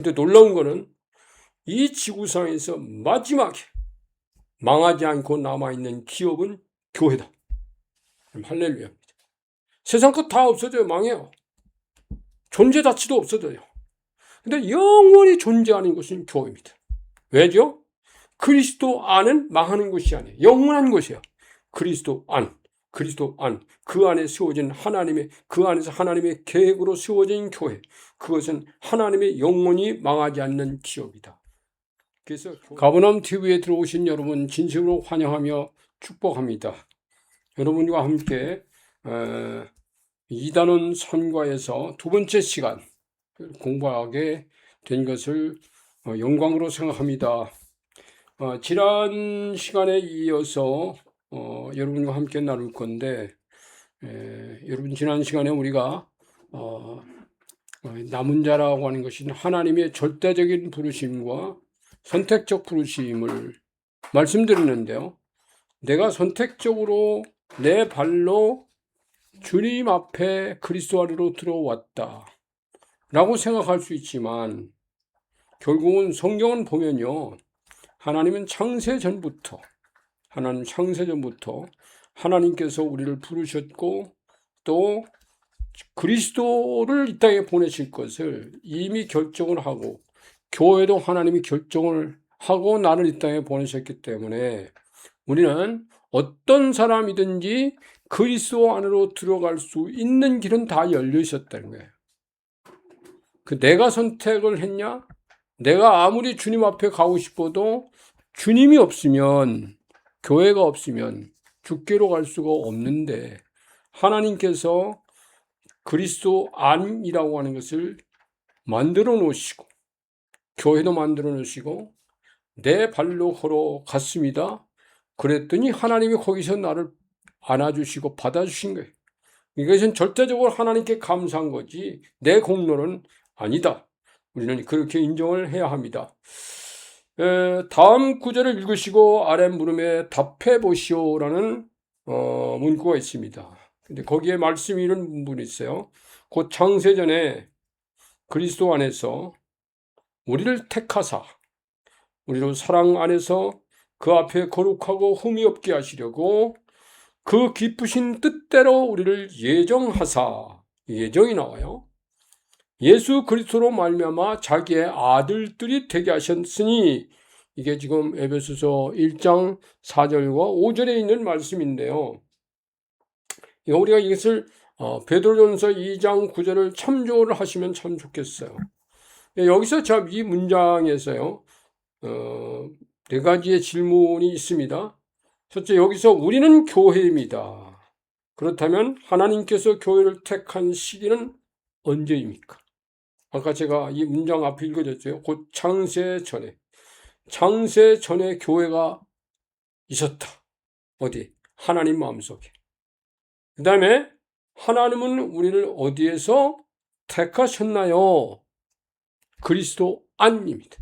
근데 놀라운 거는 이 지구상에서 마지막에 망하지 않고 남아있는 기업은 교회다. 할렐루야입니다. 세상 것 다 없어져요. 망해요. 존재 자체도 없어져요. 근데 영원히 존재하는 것은 교회입니다. 왜죠? 그리스도 안은 망하는 것이 아니에요. 영원한 것이에요. 그리스도 안. 그 안에 세워진 그 안에서 하나님의 계획으로 세워진 교회. 그것은 하나님의 영원히 망하지 않는 기업이다. 그래서 가버나움 TV에 들어오신 여러분 진심으로 환영하며 축복합니다. 여러분과 함께 이단원 선과에서 두 번째 시간 공부하게 된 것을 영광으로 생각합니다. 지난 시간에 이어서 여러분과 함께 나눌 건데, 여러분 지난 시간에 우리가 남은 자라고 하는 것은 하나님의 절대적인 부르심과 선택적 부르심을 말씀드렸는데요. 내가 선택적으로 내 발로 주님 앞에 그리스도 안으로 들어왔다 라고 생각할 수 있지만, 결국은 성경은 보면요, 하나님은 창세전부터 하나님께서 우리를 부르셨고 또 그리스도를 이 땅에 보내실 것을 이미 결정을 하고, 교회도 하나님이 결정을 하고 나를 이 땅에 보내셨기 때문에 우리는 어떤 사람이든지 그리스도 안으로 들어갈 수 있는 길은 다 열려 있었다는 거예요. 내가 선택을 했냐? 내가 아무리 주님 앞에 가고 싶어도 주님이 없으면, 교회가 없으면 주께로 갈 수가 없는데, 하나님께서 그리스도 안이라고 하는 것을 만들어 놓으시고 교회도 만들어 놓으시고 내 발로 걸어갔습니다. 그랬더니 하나님이 거기서 나를 안아주시고 받아주신 거예요. 이것은 절대적으로 하나님께 감사한 거지 내 공로는 아니다. 우리는 그렇게 인정을 해야 합니다. 다음 구절을 읽으시고 아래 물음에 답해 보시오라는 문구가 있습니다. 근데 거기에 말씀이 이런 부분이 있어요. 곧 창세전에 그리스도 안에서 우리를 택하사 우리로 사랑 안에서 그 앞에 거룩하고 흠이 없게 하시려고 그 기쁘신 뜻대로 우리를 예정하사, 예정이 나와요. 예수 그리스도로 말미암아 자기의 아들들이 되게 하셨으니, 이게 지금 에베소서 1장 4절과 5절에 있는 말씀인데요. 우리가 이것을 베드로전서 2장 9절을 참조를 하시면 참 좋겠어요. 여기서 이 문장에서요, 네 가지의 질문이 있습니다. 첫째, 여기서 우리는 교회입니다. 그렇다면 하나님께서 교회를 택한 시기는 언제입니까? 아까 제가 이 문장 앞에 읽어줬죠. 곧 창세 전에 교회가 있었다. 어디? 하나님 마음속에. 그 다음에 하나님은 우리를 어디에서 택하셨나요? 그리스도 안입니다.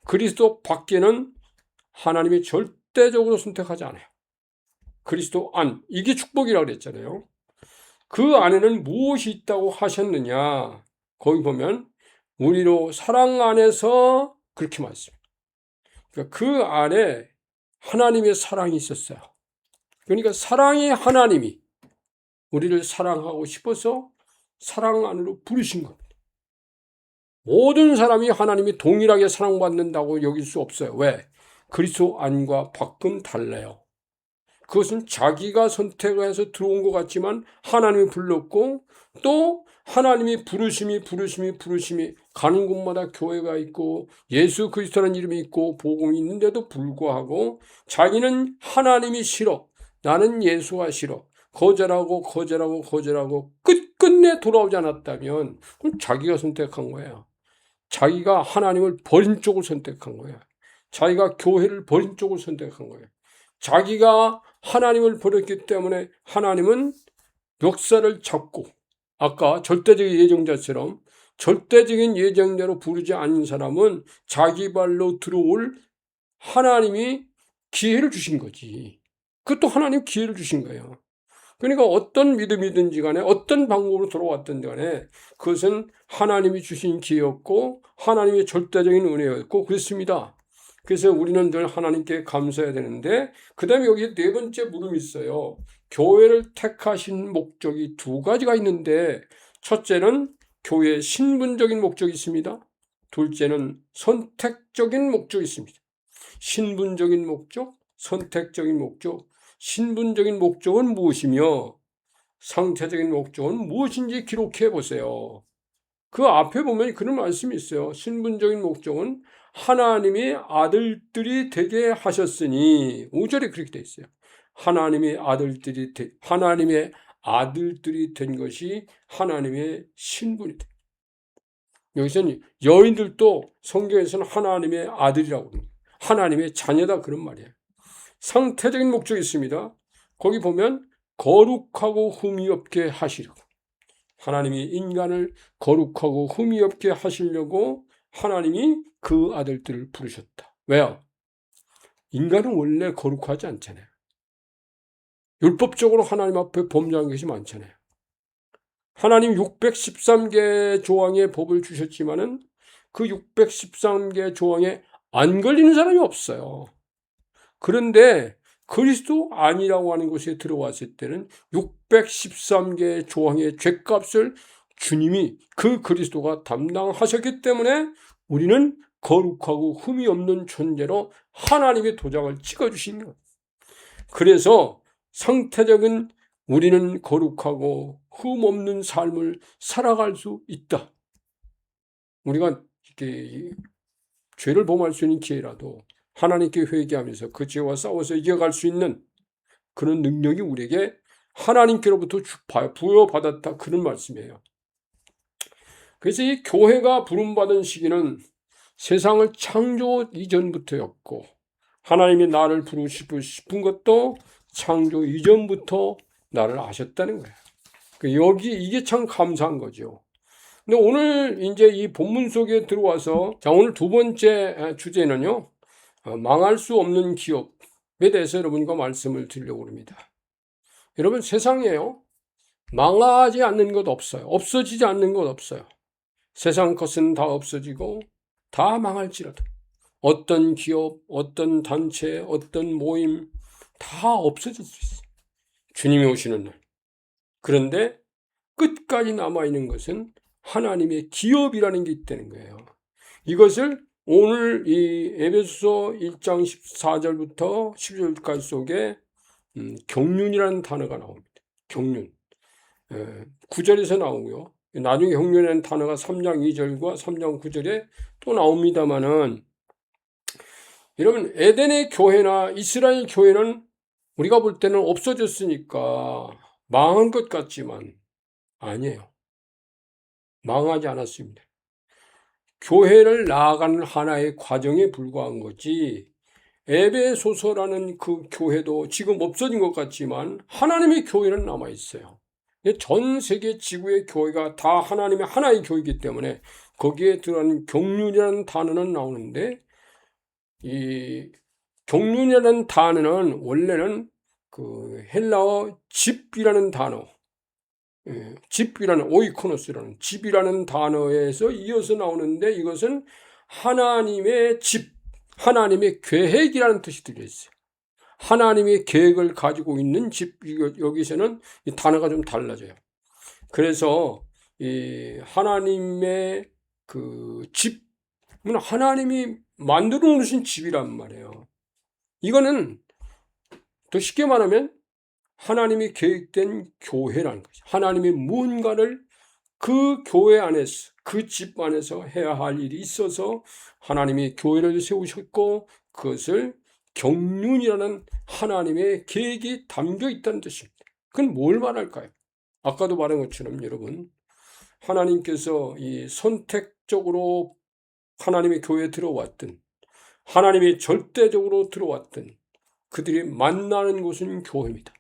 그리스도 밖에는 하나님이 절대적으로 선택하지 않아요. 그리스도 안, 이게 축복이라고 그랬잖아요. 그 안에는 무엇이 있다고 하셨느냐? 거기 보면 우리로 사랑 안에서 그렇게 말씀합니다. 그러니까 그 안에 하나님의 사랑이 있었어요. 그러니까 사랑의 하나님이 우리를 사랑하고 싶어서 사랑 안으로 부르신 겁니다. 모든 사람이 하나님이 동일하게 사랑받는다고 여길 수 없어요. 왜? 그리스도 안과 밖은 달라요. 그것은 자기가 선택을 해서 들어온 것 같지만 하나님이 불렀고, 또 하나님이 부르심이 가는 곳마다 교회가 있고 예수 그리스도라는 이름이 있고 복음이 있는데도 불구하고 자기는 하나님이 싫어, 나는 예수가 싫어, 거절하고 끝끝내 돌아오지 않았다면 그럼 자기가 선택한 거예요. 자기가 하나님을 버린 쪽을 선택한 거예요. 자기가 교회를 버린 쪽을 선택한 거예요. 자기가 하나님을 버렸기 때문에 하나님은 역사를 잡고, 아까 절대적인 예정자처럼 절대적인 예정자로 부르지 않는 사람은 자기 발로 들어올 하나님이 기회를 주신 거지. 그것도 하나님 기회를 주신 거예요. 그러니까 어떤 믿음이든지 간에 어떤 방법으로 돌아왔든 간에 그것은 하나님이 주신 기회였고 하나님의 절대적인 은혜였고 그렇습니다. 그래서 우리는 늘 하나님께 감사해야 되는데 그 다음에 여기 네 번째 물음이 있어요. 교회를 택하신 목적이 두 가지가 있는데 첫째는 교회의 신분적인 목적이 있습니다. 둘째는 선택적인 목적이 있습니다. 신분적인 목적, 선택적인 목적, 신분적인 목적은 무엇이며 상태적인 목적은 무엇인지 기록해 보세요. 그 앞에 보면 그런 말씀이 있어요. 신분적인 목적은 하나님의 아들들이 되게 하셨으니 5절에 그렇게 되어 있어요. 하나님의 아들들이 된 것이 하나님의 신분이다. 여기서는 여인들도 성경에서는 하나님의 아들이라고 합니다. 하나님의 자녀다 그런 말이에요. 상태적인 목적이 있습니다. 거기 보면 거룩하고 흠이 없게 하시려고. 하나님이 인간을 거룩하고 흠이 없게 하시려고 하나님이 그 아들들을 부르셨다. 왜요? 인간은 원래 거룩하지 않잖아요. 율법적으로 하나님 앞에 범죄한 것이 많잖아요. 하나님 613개 조항의 법을 주셨지만은 그 613개 조항에 안 걸리는 사람이 없어요. 그런데 그리스도 아니라고 하는 곳에 들어왔을 때는 613개 조항의 죄값을 주님이 그 그리스도가 담당하셨기 때문에 우리는 거룩하고 흠이 없는 존재로 하나님의 도장을 찍어주신 거예요. 그래서 상태적인 우리는 거룩하고 흠 없는 삶을 살아갈 수 있다. 우리가 이렇게 죄를 범할 수 있는 기회라도 하나님께 회개하면서 그 죄와 싸워서 이겨갈 수 있는 그런 능력이 우리에게 하나님께로부터 부여받았다 그런 말씀이에요. 그래서 이 교회가 부름받은 시기는 세상을 창조 이전부터였고 하나님이 나를 부르시고 싶은 것도 창조 이전부터 나를 아셨다는 거예요. 여기 이게 참 감사한 거죠. 근데 오늘 이제 이 본문 속에 들어와서 자 오늘 두 번째 주제는요. 망할 수 없는 기업에 대해서 여러분과 말씀을 드리려고 합니다. 여러분 세상에요. 망하지 않는 것 없어요. 없어지지 않는 것 없어요. 세상 것은 다 없어지고 다 망할지라도 어떤 기업, 어떤 단체, 어떤 모임 다 없어질 수 있어요. 주님이 오시는 날. 그런데 끝까지 남아있는 것은 하나님의 기업이라는 게 있다는 거예요. 이것을 오늘 이 에베소서 1장 14절부터 10절까지 속에 경륜이라는 단어가 나옵니다. 경륜. 9절에서 나오고요. 나중에 경륜이라는 단어가 3장 2절과 3장 9절에 또 나옵니다만은 여러분 에덴의 교회나 이스라엘 교회는 우리가 볼 때는 없어졌으니까 망한 것 같지만 아니에요. 망하지 않았습니다. 교회를 나아가는 하나의 과정에 불과한 거지 에베소서라는 그 교회도 지금 없어진 것 같지만 하나님의 교회는 남아있어요. 전 세계 지구의 교회가 다 하나님의 하나의 교회이기 때문에 거기에 들어가는 경륜이라는 단어는 나오는데 이 경륜이라는 단어는 원래는 그 헬라어 집이라는 단어 집이라는 오이코노스라는 집이라는 단어에서 이어서 나오는데 이것은 하나님의 집, 하나님의 계획이라는 뜻이 들려있어요. 하나님의 계획을 가지고 있는 집, 여기서는 이 단어가 좀 달라져요. 그래서 이 하나님의 그 집은 하나님이 만들어 놓으신 집이란 말이에요. 이거는 더 쉽게 말하면 하나님이 계획된 교회라는 거죠. 하나님의 무언가를 그 교회 안에서, 그 집 안에서 해야 할 일이 있어서 하나님이 교회를 세우셨고 그것을 경륜이라는 하나님의 계획이 담겨 있다는 뜻입니다. 그건 뭘 말할까요? 아까도 말한 것처럼 여러분, 하나님께서 이 선택적으로 하나님의 교회에 들어왔든 하나님이 절대적으로 들어왔든 그들이 만나는 곳은 교회입니다.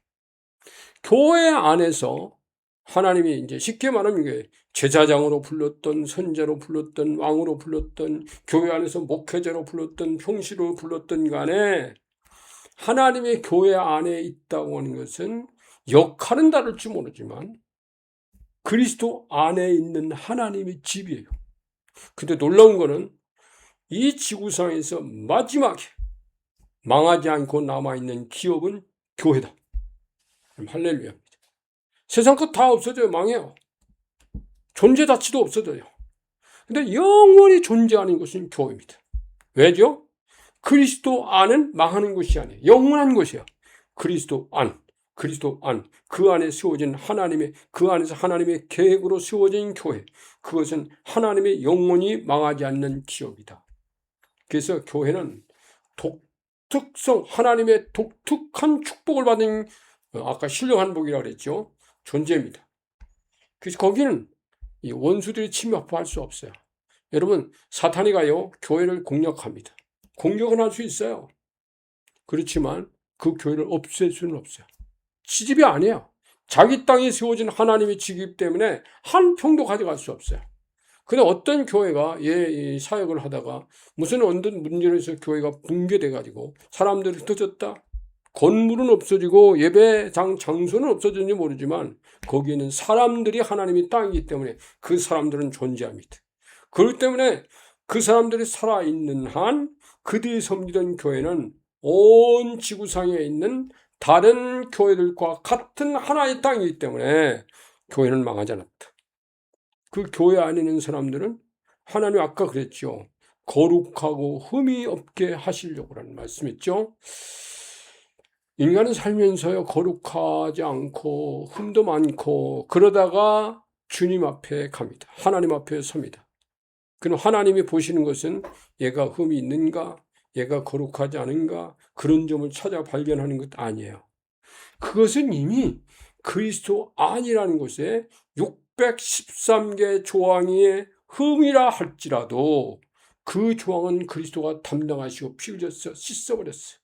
교회 안에서 하나님이 이제 쉽게 말하면 이게 제사장으로 불렀던 선제로 불렀던 왕으로 불렀던 교회 안에서 목회자로 불렀던 평시로 불렀던 간에 하나님의 교회 안에 있다고 하는 것은 역할은 다를지 모르지만 그리스도 안에 있는 하나님의 집이에요. 근데 놀라운 거는 이 지구상에서 마지막에 망하지 않고 남아있는 기업은 교회다. 할렐루야입니다. 세상 것 다 없어져요. 망해요. 존재 자체도 없어져요. 근데 영원히 존재하는 것은 교회입니다. 왜죠? 그리스도 안은 망하는 것이 아니에요. 영원한 것이에요. 그리스도 안. 그 안에 세워진 그 안에서 하나님의 계획으로 세워진 교회. 그것은 하나님의 영원히 망하지 않는 기업이다. 그래서 교회는 하나님의 독특한 축복을 받은, 아까 신령한복이라고 그랬죠. 존재입니다. 그래서 거기는 이 원수들이 침입할 수 없어요. 여러분, 사탄이 가요, 교회를 공략합니다. 공격은 할 수 있어요. 그렇지만 그 교회를 없앨 수는 없어요. 지집이 아니에요. 자기 땅에 세워진 하나님의 지기 때문에 한 평도 가져갈 수 없어요. 근데 어떤 교회가 사역을 하다가 무슨 어떤 문제로 해서 교회가 붕괴돼가지고 사람들이 흩어졌다. 건물은 없어지고 예배장 장소는 없어졌는지 모르지만 거기에는 사람들이 하나님의 땅이기 때문에 그 사람들은 존재합니다. 그렇기 때문에 그 사람들이 살아있는 한 그들이 섬기던 교회는 온 지구상에 있는 다른 교회들과 같은 하나의 땅이기 때문에 교회는 망하지 않았다. 그 교회 안에 있는 사람들은 하나님 아까 그랬죠. 거룩하고 흠이 없게 하시려고 라는 말씀했죠. 인간은 살면서요, 거룩하지 않고 흠도 많고 그러다가 주님 앞에 갑니다. 하나님 앞에 섭니다. 그럼 하나님이 보시는 것은 얘가 흠이 있는가, 얘가 거룩하지 않은가, 그런 점을 찾아 발견하는 것 아니에요. 그것은 이미 그리스도 안이라는 곳에 613개 조항의 흠이라 할지라도 그 조항은 그리스도가 담당하시고 피 흘려서 씻어버렸어요.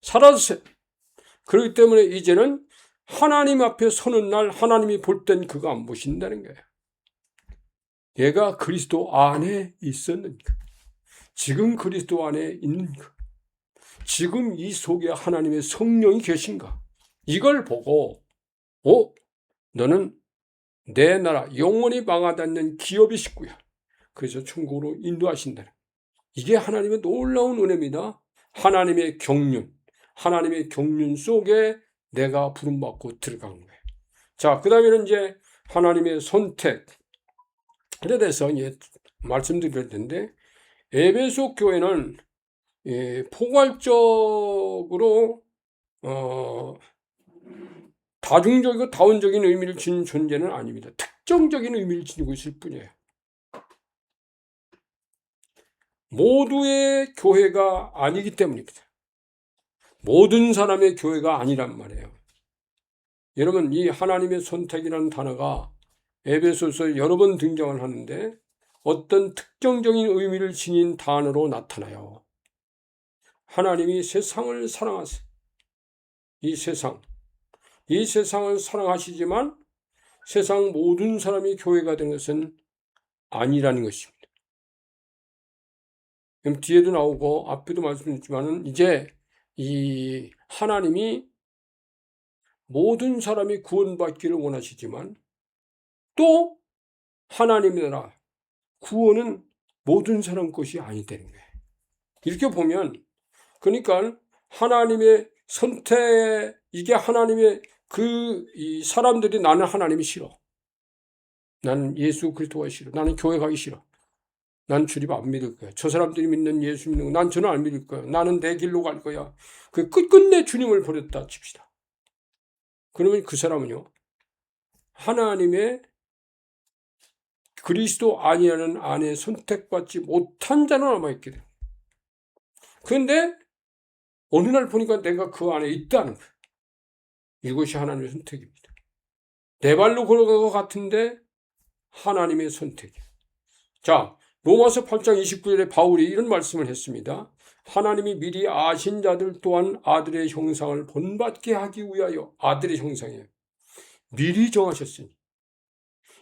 사라졌어요. 그렇기 때문에 이제는 하나님 앞에 서는 날 하나님이 볼 땐 그거 안 보신다는 거예요. 얘가 그리스도 안에 있었는가? 지금 그리스도 안에 있는가? 지금 이 속에 하나님의 성령이 계신가? 이걸 보고 너는 내 나라 영원히 망하지 않는 기업의 식구야. 그래서 천국으로 인도하신다. 이게 하나님의 놀라운 은혜입니다. 하나님의 경륜 속에 내가 부름받고 들어간 거예요. 자, 그 다음에는 이제 하나님의 선택에 대해서 이제 말씀드릴 텐데, 에베소 교회는 포괄적으로 다중적이고 다원적인 의미를 지닌 존재는 아닙니다. 특정적인 의미를 지니고 있을 뿐이에요. 모두의 교회가 아니기 때문입니다. 모든 사람의 교회가 아니란 말이에요. 여러분, 이 하나님의 선택이라는 단어가 에베소서에 여러 번 등장을 하는데 어떤 특정적인 의미를 지닌 단어로 나타나요. 하나님이 세상을 사랑하세요. 이 세상을 사랑하시지만 세상 모든 사람이 교회가 되는 것은 아니라는 것입니다. 그럼 뒤에도 나오고 앞에도 말씀드렸지만은 이제 이 하나님이 모든 사람이 구원받기를 원하시지만 또 하나님의 나라 구원은 모든 사람 것이 아니되는 거예요. 이렇게 보면 그러니까 하나님의 선택, 이게 하나님의 이 사람들이 나는 하나님이 싫어. 나는 예수 그리스도가 싫어. 나는 교회 가기 싫어. 난 주님 안 믿을 거야. 저 사람들이 믿는 예수 믿는 거, 난 저는 안 믿을 거야. 나는 내 길로 갈 거야. 그 끝끝내 주님을 버렸다 칩시다. 그러면 그 사람은요, 하나님의 그리스도 아니라는 안에 선택받지 못한 자로 남아있게 돼요. 그런데 어느 날 보니까 내가 그 안에 있다는 거예요. 이것이 하나님의 선택입니다. 내 발로 걸어간 것 같은데 하나님의 선택이에요. 자, 로마서 8장 29절에 바울이 이런 말씀을 했습니다. 하나님이 미리 아신 자들 또한 아들의 형상을 본받게 하기 위하여, 아들의 형상이에요. 미리 정하셨으니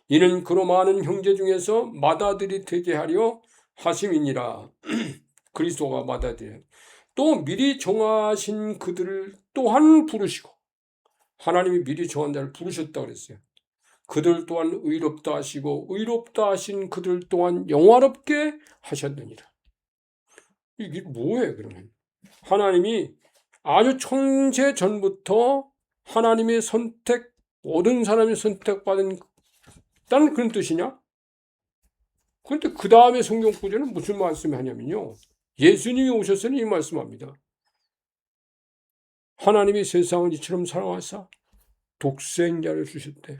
이는 그로 많은 형제 중에서 맏아들이 되게 하려 하심이니라. 그리스도가 맏아들이에요. 또 미리 정하신 그들을 또한 부르시고 하나님이 미리 정한 자를 부르셨다 그랬어요. 그들 또한 의롭다 하시고 의롭다 하신 그들 또한 영화롭게 하셨느니라. 이게 뭐예요 그러면? 하나님이 아주 창세 전부터 하나님의 선택, 모든 사람이 선택받은 다는 그런 뜻이냐? 그런데 그 다음에 성경 구절은 무슨 말씀을 하냐면요. 예수님이 오셨으니 이 말씀합니다. 하나님이 세상을 이처럼 사랑하사 독생자를 주셨대.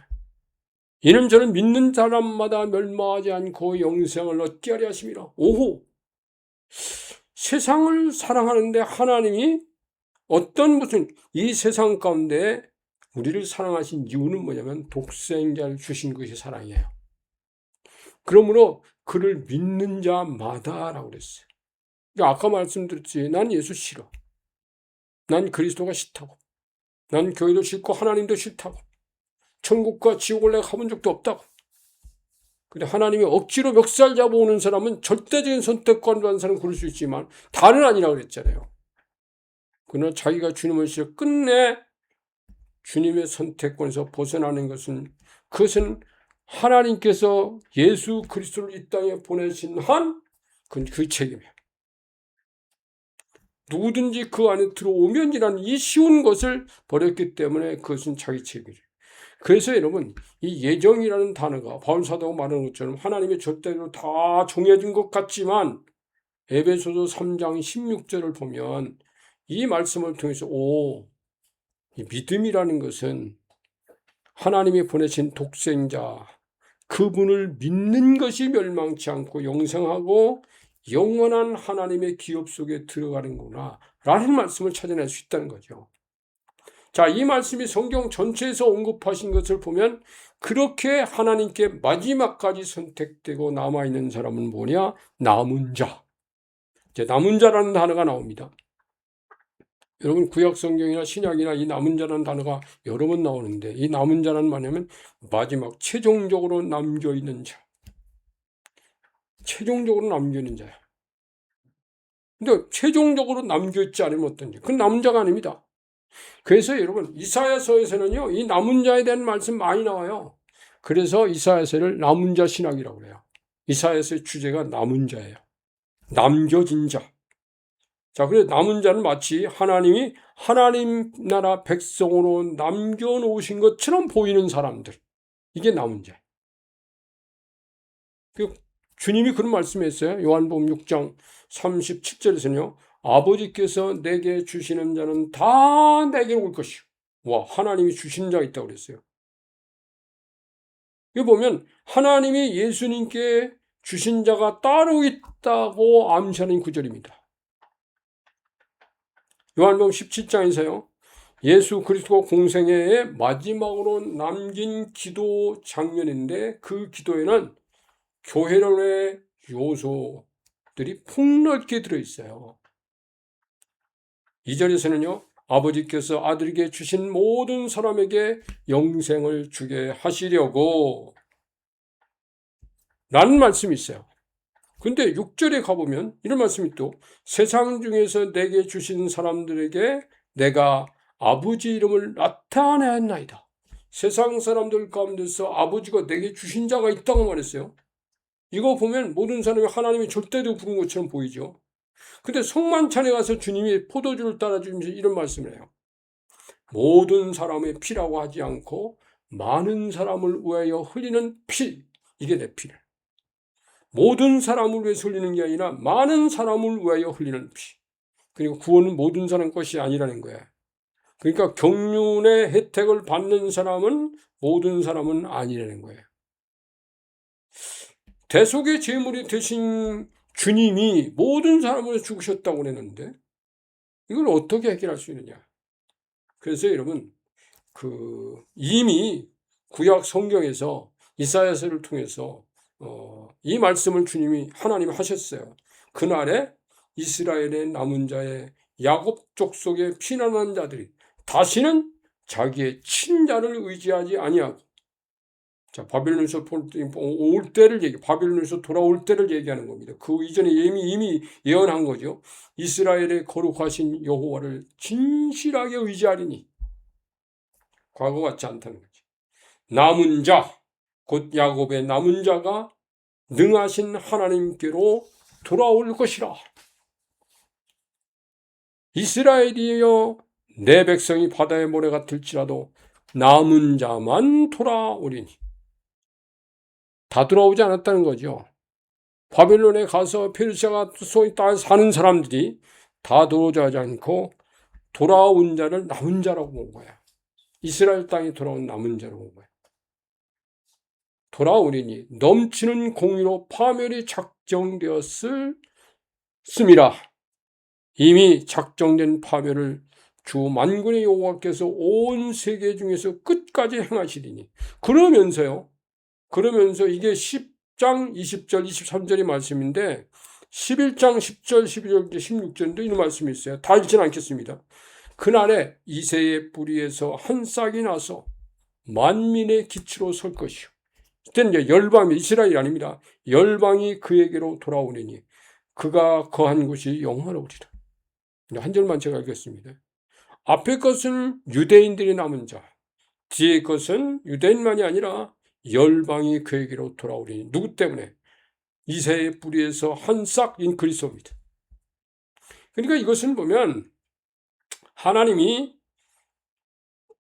이는 저는 믿는 사람마다 멸망하지 않고 영생을 얻게 하려 하심이라. 오호! 세상을 사랑하는데 하나님이 무슨 이 세상 가운데 우리를 사랑하신 이유는 뭐냐면 독생자를 주신 것이 사랑이에요. 그러므로 그를 믿는 자마다라고 그랬어요. 그러니까 아까 말씀드렸지. 난 예수 싫어. 난 그리스도가 싫다고. 난 교회도 싫고 하나님도 싫다고. 천국과 지옥을 내가 가본 적도 없다고. 근데 하나님이 억지로 멱살 잡아오는 사람은 절대적인 선택권을 가진 사람은 그럴 수 있지만 다는 아니라고 그랬잖아요. 그러나 자기가 주님을 싫어 끝내 주님의 선택권에서 벗어나는 것은 그것은 하나님께서 예수 그리스도를 이 땅에 보내신 한 그건 그 책임이에요. 누구든지 그 안에 들어오면이라는 이 쉬운 것을 버렸기 때문에 그것은 자기 책임이에요. 그래서 여러분 이 예정이라는 단어가 바울사도가 말하는 것처럼 하나님의 절대로 다 정해진 것 같지만 에베소서 3장 16절을 보면 이 말씀을 통해서 이 믿음이라는 것은 하나님이 보내신 독생자 그분을 믿는 것이 멸망치 않고 영생하고 영원한 하나님의 기업 속에 들어가는구나 라는 말씀을 찾아낼 수 있다는 거죠. 자, 이 말씀이 성경 전체에서 언급하신 것을 보면 그렇게 하나님께 마지막까지 선택되고 남아있는 사람은 뭐냐? 남은 자. 이제 남은 자라는 단어가 나옵니다. 여러분 구약 성경이나 신약이나 이 남은 자라는 단어가 여러 번 나오는데 이 남은 자는 뭐냐면 마지막 최종적으로 남겨있는 자. 최종적으로 남겨있는 자야. 근데 최종적으로 남겨있지 않으면 어떤지. 그건 남은 자가 아닙니다. 그래서 여러분 이사야서에서는요 이 남은 자에 대한 말씀 많이 나와요. 그래서 이사야서를 남은 자 신학이라고 해요. 이사야서의 주제가 남은 자예요. 남겨진 자. 자, 그래서 남은 자는 마치 하나님이 하나님 나라 백성으로 남겨놓으신 것처럼 보이는 사람들. 이게 남은 자예요. 주님이 그런 말씀했어요. 요한복음 6장 37절에서는요. 아버지께서 내게 주시는 자는 다 내게 올 것이요. 와, 하나님이 주신 자가 있다고 그랬어요. 여기 보면 하나님이 예수님께 주신 자가 따로 있다고 암시하는 구절입니다. 요한복음 17장에서요. 예수 그리스도 공생애의 마지막으로 남긴 기도 장면인데 그 기도에는 교회론의 요소들이 폭넓게 들어있어요. 2절에서는요. 아버지께서 아들에게 주신 모든 사람에게 영생을 주게 하시려고 라는 말씀이 있어요. 근데 6절에 가보면 이런 말씀이 또 세상 중에서 내게 주신 사람들에게 내가 아버지 이름을 나타내었나이다. 세상 사람들 가운데서 아버지가 내게 주신 자가 있다고 말했어요. 이거 보면 모든 사람이 하나님이 절대로 부른 것처럼 보이죠. 근데 성만찬에 가서 주님이 포도주를 따라주면서 이런 말씀을 해요. 모든 사람의 피라고 하지 않고 많은 사람을 위하여 흘리는 피, 이게 내 피래. 모든 사람을 위해서 흘리는 게 아니라 많은 사람을 위하여 흘리는 피. 그리고 구원은 모든 사람 것이 아니라는 거야. 그러니까 경륜의 혜택을 받는 사람은 모든 사람은 아니라는 거예요. 대속의 제물이 되신 주님이 모든 사람을 위해 죽으셨다고 그랬는데 이걸 어떻게 해결할 수 있느냐. 그래서 여러분 이미 구약 성경에서 이사야서를 통해서 이 말씀을 주님이 하나님이 하셨어요. 그날에 이스라엘의 남은 자의 야곱 족속에 피난한 자들이 다시는 자기의 친자를 의지하지 아니하고 자 바빌론에서 올 때를 바빌론에서 돌아올 때를 얘기하는 겁니다. 그 이전에 이미 예언한 거죠. 이스라엘의 거룩하신 여호와를 진실하게 의지하리니 과거 같지 않다는 거지. 남은 자, 곧 야곱의 남은 자가 능하신 하나님께로 돌아올 것이라. 이스라엘이여, 내 백성이 바다의 모래 같을지라도 남은 자만 돌아오리니. 다 돌아오지 않았다는 거죠. 바벨론에 가서 페르시아가 소위 땅에 사는 사람들이 다 돌아오지 않고 돌아온 자를 남은 자라고 본 거야. 이스라엘 땅에 돌아온 남은 자라고 본 거야. 돌아오리니 넘치는 공의로 파멸이 작정되었을 씀이라. 이미 작정된 파멸을 주 만군의 여호와께서 온 세계 중에서 끝까지 행하시리니. 그러면서 이게 10장 20절 23절의 말씀인데 11장 10절 12절 16절도 이런 말씀이 있어요. 다 읽지는 않겠습니다. 그날에 이새의 뿌리에서 한 싹이 나서 만민의 기치로 설 것이요. 이때는 이제 열방이 이스라엘이 아닙니다. 열방이 그에게로 돌아오리니 그가 거한 곳이 영화로우리라. 한 절만 제가 읽겠습니다. 앞의 것은 유대인들이 남은 자, 뒤의 것은 유대인만이 아니라 열방이 그에게로 돌아오리니. 누구 때문에? 이새의 뿌리에서 한 싹인 그리스도입니다. 그러니까 이것은 보면 하나님이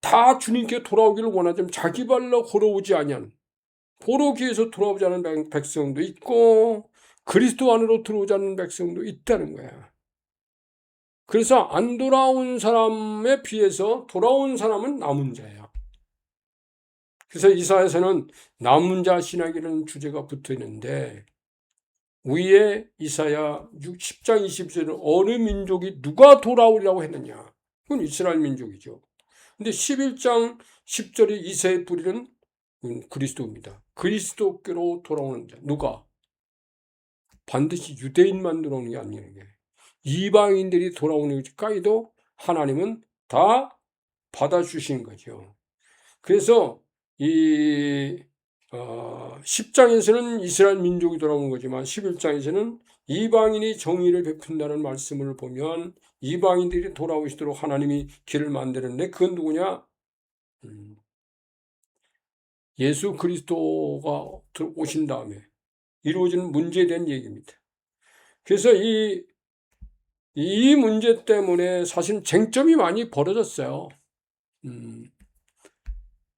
다 주님께 돌아오기를 원하지만 자기 발로 걸어오지 아니한, 보러기 위해서 돌아오지 않은 백성도 있고 그리스도 안으로 들어오지 않는 백성도 있다는 거야. 그래서 안 돌아온 사람에 비해서 돌아온 사람은 남은 자예요. 그래서 이사야서는 남은 자 신학이라는 주제가 붙어 있는데, 위에 이사야 10장 20절은 어느 민족이 누가 돌아오리라고 했느냐? 그건 이스라엘 민족이죠. 근데 11장 10절의 이새의 뿌리는 그리스도입니다. 그리스도께로 돌아오는 자. 누가? 반드시 유대인만 돌아오는 게 아니에요. 이방인들이 돌아오는 것까지도 하나님은 다 받아주신 거죠. 그래서 이 10장에서는 이스라엘 민족이 돌아오는 거지만 11장에서는 이방인이 정의를 베푼다는 말씀을 보면 이방인들이 돌아오시도록 하나님이 길을 만드는데, 그건 누구냐? 예수 그리스도가 오신 다음에 이루어지는 문제에 대한 얘기입니다. 그래서 이 문제 때문에 사실 쟁점이 많이 벌어졌어요.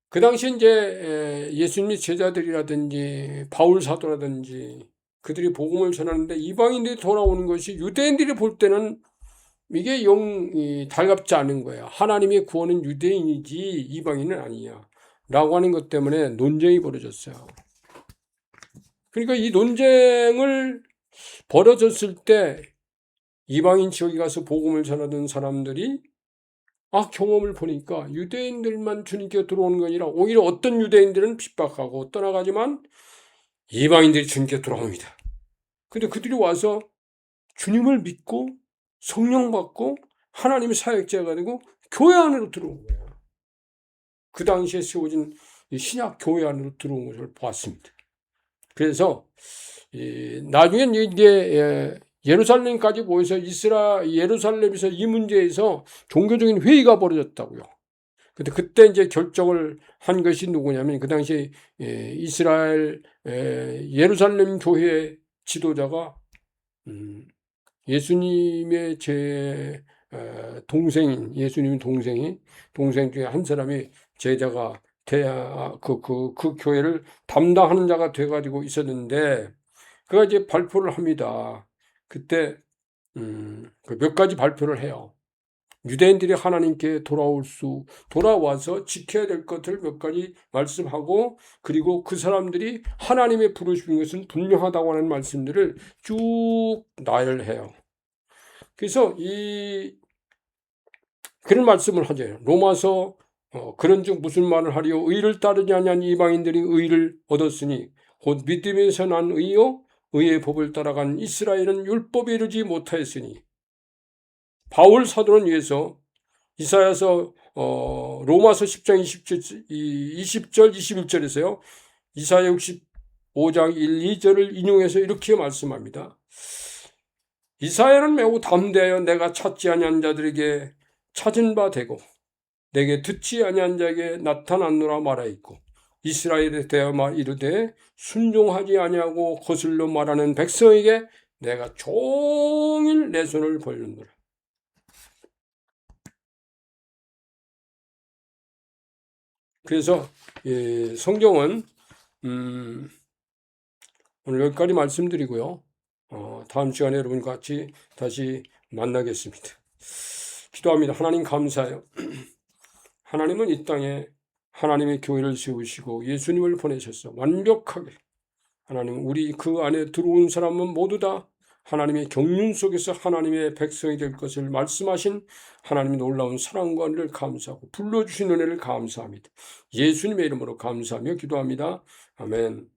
그 당시 이제 예수님의 제자들이라든지 바울 사도라든지 그들이 복음을 전하는데 이방인들이 돌아오는 것이 유대인들이 볼 때는 이게 달갑지 않은 거야. 하나님의 구원은 유대인이지 이방인은 아니야 라고 하는 것 때문에 논쟁이 벌어졌어요. 그러니까 이 논쟁을 벌어졌을 때 이방인 지역에 가서 복음을 전하던 사람들이 경험을 보니까 유대인들만 주님께 들어오는 게 아니라 오히려 어떤 유대인들은 핍박하고 떠나가지만 이방인들이 주님께 돌아옵니다. 근데 그들이 와서 주님을 믿고 성령 받고 하나님의 사역자가 되고 교회 안으로 들어온 거예요. 그 당시에 세워진 신약 교회 안으로 들어온 것을 보았습니다. 그래서 나중에 이제 예루살렘까지 모여서 예루살렘에서 이 문제에서 종교적인 회의가 벌어졌다고요. 근데 그때 이제 결정을 한 것이 누구냐면 그 당시에 이스라엘 예루살렘 교회 지도자가 예수님의 예수님 동생 중에 한 사람이 제자가 그 교회를 담당하는 자가 돼가지고 있었는데, 그가 이제 발표를 합니다. 그때 몇 가지 발표를 해요. 유대인들이 하나님께 돌아와서 지켜야 될 것을 몇 가지 말씀하고, 그리고 그 사람들이 하나님의 부르신 것은 분명하다고 하는 말씀들을 쭉 나열해요. 그래서 그런 말씀을 하죠. 로마서 그런즉 무슨 말을 하리요? 의를 따르지 아니한 이방인들이 의를 얻었으니 곧 믿음에서 난 의요 의의 법을 따라간 이스라엘은 율법에 이르지 못하였으니. 바울 사도는 위해서 이사야서 로마서 10장 20절 21절에서요 이사야 65장 1, 2절을 인용해서 이렇게 말씀합니다. 이사야는 매우 담대하여 내가 찾지 아니한 자들에게 찾은 바 되고 내게 듣지 아니한 자에게 나타났노라 말하였고 이스라엘에 대하여 이르되 순종하지 아니하고 거슬러 말하는 백성에게 내가 종일 내 손을 벌리노라. 그래서 성경은 오늘 여기까지 말씀드리고요. 다음 시간에 여러분 같이 다시 만나겠습니다. 기도합니다. 하나님 감사해요. 하나님은 이 땅에 하나님의 교회를 세우시고 예수님을 보내셔서 완벽하게 하나님 우리 그 안에 들어온 사람은 모두 다 하나님의 경륜 속에서 하나님의 백성이 될 것을 말씀하신 하나님의 놀라운 사랑과 은혜를 감사하고 불러주신 은혜를 감사합니다. 예수님의 이름으로 감사하며 기도합니다. 아멘.